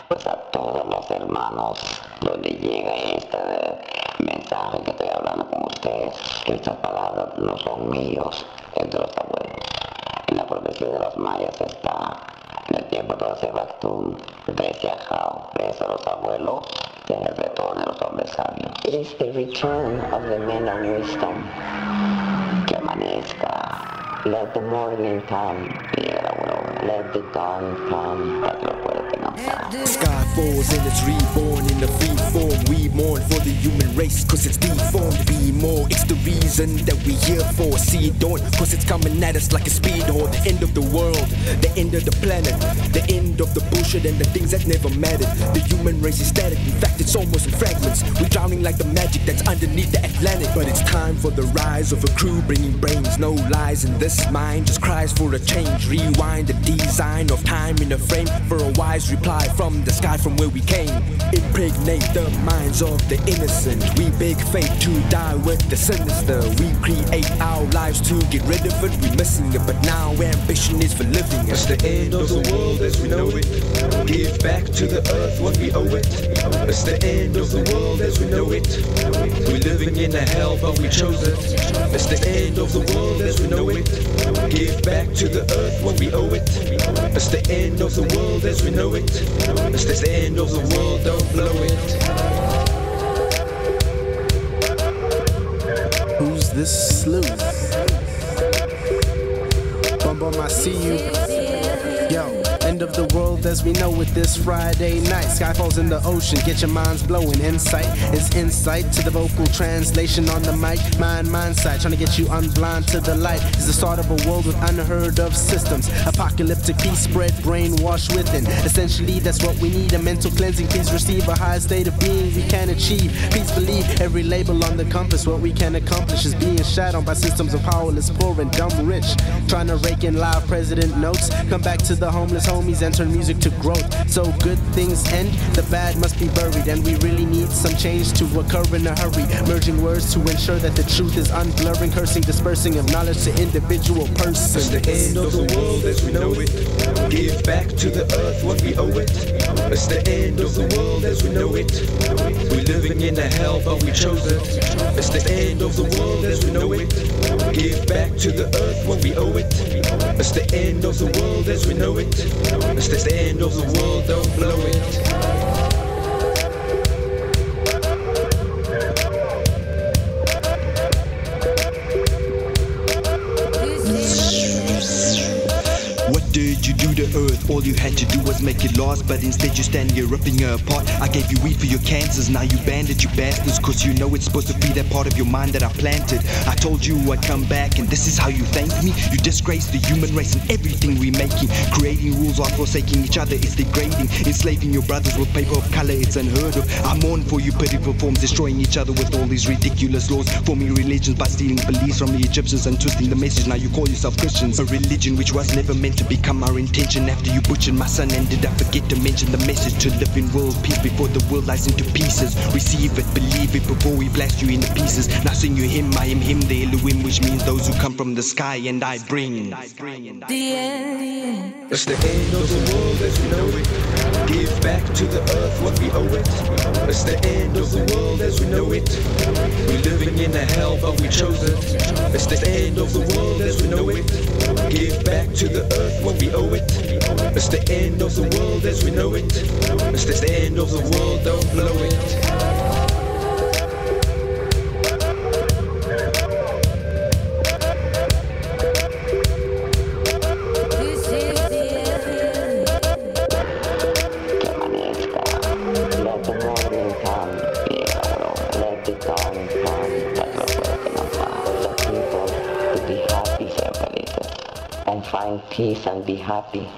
pues a todos los hermanos donde llega este mensaje que estoy hablando con ustedes, que estas palabras no son míos, es de los abuelos. En la profecía de los mayas está, en el tiempo de Sebactún, Preciajao, ves a los abuelos y en el retorno de los hombres sabios. It is the return of the men of wisdom. Que amanezca. Let the morning come. Y el abuelo, Let the dawn come. para que lo pueda tener paz. Sky falls and it's reborn in the free form. We mourn for the human race cause it's deformed. Be more, it's the reason that we here for. See it dawn cause it's coming at us like a speed horn. The end of the world, the end of the planet, the end of the bullshit and the things that never mattered. The human race is static, in fact it's almost in fragments. We're drowning like the magic that's underneath the Atlantic. But it's time for the rise of a crew bringing brains. No lies in this mind, just cries for a change. Rewind the design of time in a frame for a wise reply from the sky from where we came. Impregnate the minds of the innocent. We beg fate to die with the sinister. We create our lives to get rid of it. We're missing it, but now ambition is for living it. It's the end of the world as we know it. Give back to the earth what we owe it. It's the end of the world as we know it. We're living in a hell but we chose it. It's the end of the world as we know it. Give back to the earth what we owe it. It's the end of the world as we know it. It's the end of the world, don't blow it. Who's this sleuth? Bum bum, I see you. Yo, end of the world as we know it this Friday night. Sky falls in the ocean, get your minds blowing. Insight is insight to the vocal translation on the mic. Mind sight, trying to get you unblind to the light. Is the start of a world with unheard of systems. Apocalyptic peace spread, brainwash within. Essentially, that's what we need, a mental cleansing. Please receive a high state of being we can achieve. Please believe every label on the compass. What we can accomplish is being shat on by systems of powerless, poor and dumb rich. Trying to rake in live president notes. Come back to the homeless homies and turn music to growth. So good things end, the bad must be buried. And we really need some change to occur in a hurry. Merging words to ensure that the truth is unblurring. Cursing, dispersing of knowledge to individual persons. It's the end of the world as we know it. Give back to the earth what we owe it. It's the end of the world as we know it. We're living in a hell but we chose it. It's the end of the world as we know it. Give back to the earth what we owe it. It's the end of the world as we know it. It's the end of the world, don't blow it. What did you do to Earth? All you had to do was make it last, but instead you stand here ripping her apart. I gave you weed for your cancers, now you banded, you bastards, cause you know it's supposed to be that part of your mind that I planted. I told you I'd come back, and this is how you thank me. You disgrace the human race and everything we're making. Creating rules while forsaking each other is degrading. Enslaving your brothers with paper of color, it's unheard of. I mourn for you pitiful forms, destroying each other with all these ridiculous laws. Forming religions by stealing beliefs from the Egyptians and twisting the message. Now you call yourself Christians. A religion which was never meant to become our intention. After you butchered my son, and did I forget to mention the message to live in world peace before the world lies into pieces. Receive it, believe it before we blast you into pieces. Now sing you hymn, I am him, the Elohim, which means those who come from the sky, and I bring the end. It's the end of the world as we know it. Give back to the earth what we owe it. It's the end of the world as we know it. We're living in a hell but we chose it. It's the end of the world as we know it. Give back to the earth what we owe it. It's the end of the world as we know it. It's the end of the world, don't blow it. Let the morning come. Let the dawn come. para que lo pueda tener paz. For the people to be happy Y ser felices. and find peace and be happy.